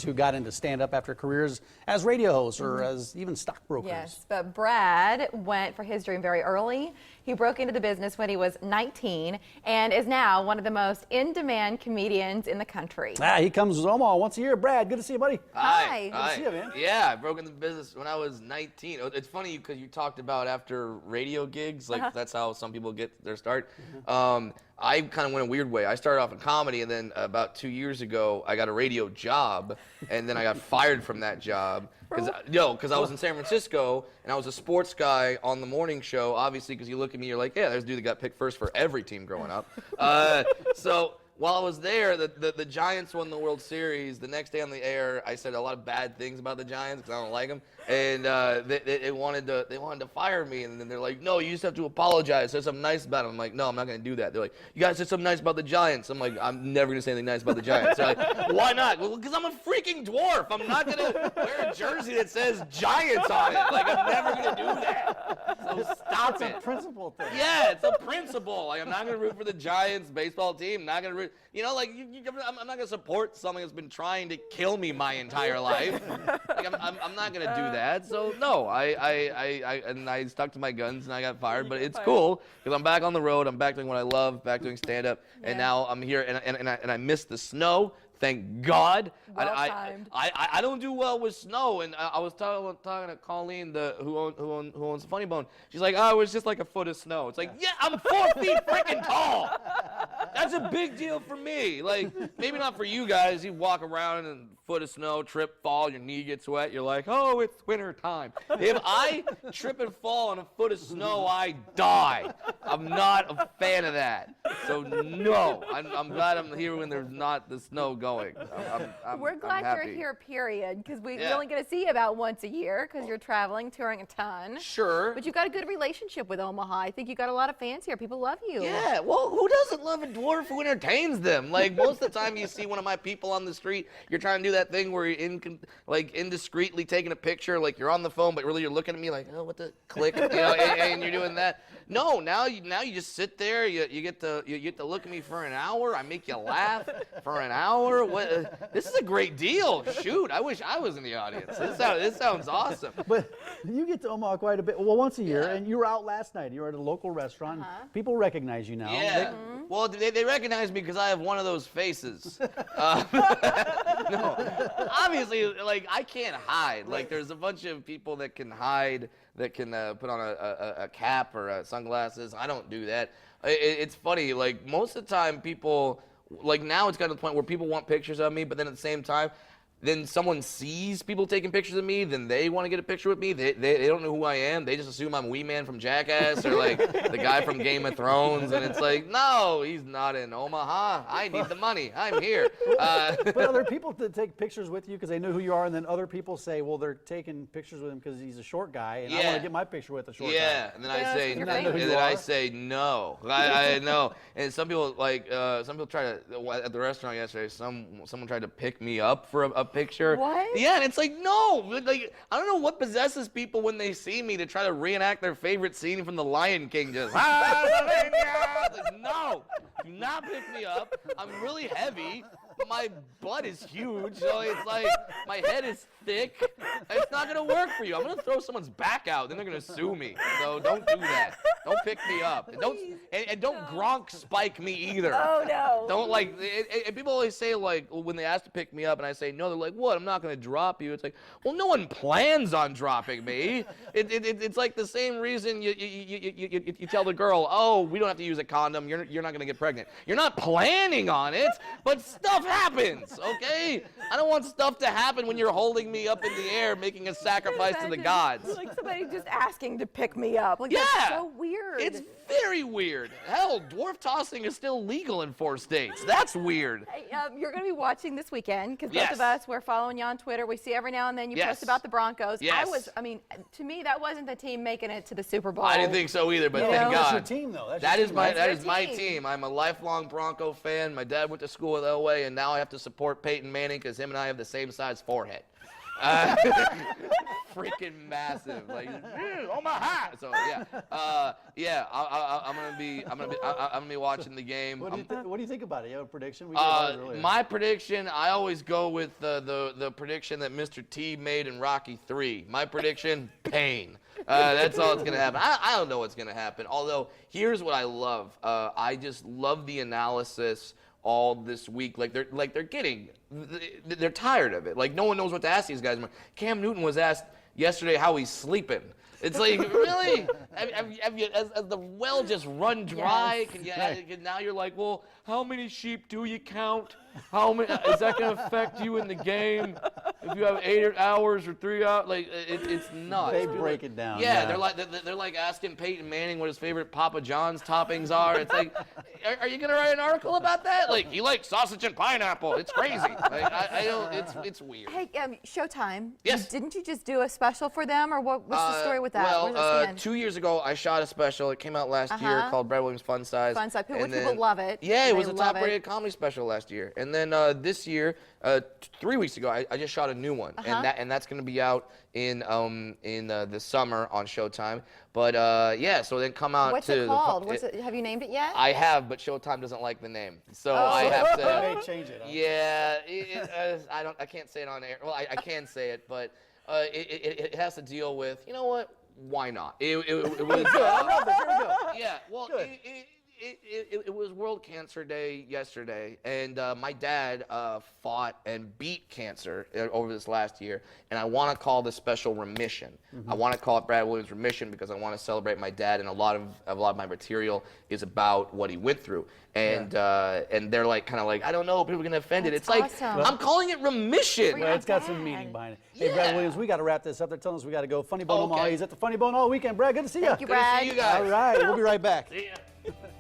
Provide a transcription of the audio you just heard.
who got into stand-up after careers as radio hosts or as even stockbrokers. Yes, but Brad went for his dream very early. He broke into the business when he was 19 and is now one of the most in-demand comedians in the country. He comes to Omaha once a year. Brad, good to see you, buddy. Hi. Good to see you, man. Yeah, I broke into the business when I was 19. It's funny because you talked about after radio gigs, like that's how some people get their start. I kind of went a weird way. I started off in comedy, and then about 2 years ago, I got a radio job, and then I got fired from that job because I was in San Francisco, and I was a sports guy on the morning show. Obviously, because you look at me, you're like, yeah, there's a dude that got picked first for every team growing up. So while I was there, the Giants won the World Series. The next day on the air, I said a lot of bad things about the Giants because I don't like them, and they wanted to fire me. And then they're like, "No, you just have to apologize. Say something nice about them." I'm like, "No, I'm not going to do that." They're like, "You guys said something nice about the Giants." I'm like, "I'm never going to say anything nice about the Giants." They're like, "Why not?" Well, because I'm a freaking dwarf. I'm not going to wear a jersey that says Giants on it. Like, I'm never going to do that. So stop it. It's a principle thing. Yeah, it's a principle. Like, I'm not going to root for the Giants baseball team. I'm not going to root. You know, like, I'm not going to support something that's been trying to kill me my entire life. Like, I'm not going to do that. So, no, I stuck to my guns and I got fired. But it's cool because I'm back on the road. I'm back doing what I love, back doing stand-up. And now I'm here and I miss the snow. Thank God. I don't do well with snow, and I was talking to Colleen, who owns the Funny Bone. She's like, "Oh, it was just like a foot of snow." It's like, yeah, I'm 4 feet freaking tall. That's a big deal for me. Like, maybe not for you guys. You walk around and foot of snow, trip, fall, your knee gets wet. You're like, oh, it's winter time. If I trip and fall on a foot of snow, I die. I'm not a fan of that. So no, I'm glad I'm here when there's not the snow going. We're glad you're here, period, because we only get to see you about once a year because you're traveling, touring a ton. Sure. But you've got a good relationship with Omaha. I think you got a lot of fans here. People love you. Yeah, well, who doesn't love a dwarf who entertains them? Like, most of the time you see one of my people on the street, you're trying to do that thing where you're indiscreetly taking a picture, like you're on the phone, but really you're looking at me like, oh, what the click, you know, and you're doing that. No, now you just sit there, you get to look at me for an hour, I make you laugh for an hour. This is a great deal. Shoot, I wish I was in the audience. This sounds awesome. But you get to Omaha quite a bit, well, once a year, and you were out last night. You were at a local restaurant. People recognize you now. Yeah. Well, they recognize me because I have one of those faces. No, obviously, like, I can't hide. Like, there's a bunch of people that can hide, that can put on a cap or sunglasses. I don't do that. It's funny, like, most of the time people, like, now it's gotten to the point where people want pictures of me, but then at the same time, then someone sees people taking pictures of me, then they want to get a picture with me. They don't know who I am. They just assume I'm Wee Man from Jackass or like the guy from Game of Thrones. And it's like, no, he's not in Omaha. I need the money. I'm here. But are there people that take pictures with you because they know who you are, and then other people say, well, they're taking pictures with him because he's a short guy, and I want to get my picture with a short guy. Yeah, and then I say no. I know. And some people try to at the restaurant yesterday. Someone tried to pick me up for a picture. What? Yeah, and it's like, no. Like, I don't know what possesses people when they see me to try to reenact their favorite scene from The Lion King. Just, like, no, do not pick me up. I'm really heavy. My butt is huge, so it's like my head is thick. It's not gonna work for you. I'm gonna throw someone's back out, then they're gonna sue me. So don't do that. Don't pick me up. And don't Gronk spike me either. Oh no. Don't like. And people always say, like, when they ask to pick me up, and I say no, they're like, what? I'm not gonna drop you. It's like, well, no one plans on dropping me. It's like the same reason you tell the girl, oh, we don't have to use a condom. You're not gonna get pregnant. You're not planning on it, but stuff happens, okay? I don't want stuff to happen when you're holding me up in the air making a sacrifice to the gods. Like somebody just asking to pick me up. Like, yeah. That's so weird. It's very weird. Hell, dwarf tossing is still legal in 4 states. That's weird. Hey, you're going to be watching this weekend because both of us, we're following you on Twitter. We see every now and then you post about the Broncos. Yes. To me, that wasn't the team making it to the Super Bowl. I didn't think so either, but thank God. That's your team, though. That is my team. I'm a lifelong Bronco fan. My dad went to school with Elway, and now I have to support Peyton Manning because him and I have the same size forehead. Freaking massive, like oh my hat. So I'm gonna be watching the game. What do you think about it? You have a prediction? We talked about it earlier. My prediction, I always go with the prediction that Mr. T made in Rocky 3. My prediction, pain. That's all that's gonna happen. I don't know what's gonna happen. Although here's what I love. I just love the analysis all this week. They're tired of it. Like no one knows what to ask these guys. Cam Newton was asked yesterday how he's sleeping. It's like, really? Have you, as the well just run dry? Yes. Now you're like, well, how many sheep do you count? How many, is that going to affect you in the game? If you have 8 hours or 3 hours, like it's nuts. They break it down. Yeah, they're like asking Peyton Manning what his favorite Papa John's toppings are. It's like, are you gonna write an article about that? Like he likes sausage and pineapple. It's crazy. Like, I don't. It's weird. Hey, Showtime. Yes. Didn't you just do a special for them, or what's the story with that? Well, Where does that stand? 2 years ago, I shot a special. It came out last year called Brad Williams Fun Size. Fun Size, which And people love it. Yeah, it was They a love top-rated comedy special last year. And then this year, 3 weeks ago, I just shot a new one, and that's going to be out in the summer on Showtime. But so then come out What's to it called? Have you named it yet? I have, but Showtime doesn't like the name, so I have to. They may change it. Huh? Yeah, I can't say it on air. Well, I can say it, but it has to deal with. You know what? Why not? It was. I love this. Here we go. Yeah. Well, Good. it was World Cancer Day yesterday, and my dad fought and beat cancer over this last year, and I want to call this special Remission. I want to call it Brad Williams Remission because I want to celebrate my dad, and a lot of my material is about what he went through, and they're like kind of like, I don't know, people are gonna offend it. That's It's awesome. like I'm calling it Remission. Well, it's got some meaning behind it. Hey, Yeah. Brad Williams, we got to wrap this up. They're telling us we got to go. Funny Bone Omaha. Okay. He's at the Funny Bone all weekend. Brad, good to see you. Thank you, Good to Brad. see you guys. All right, we'll be right back. See ya.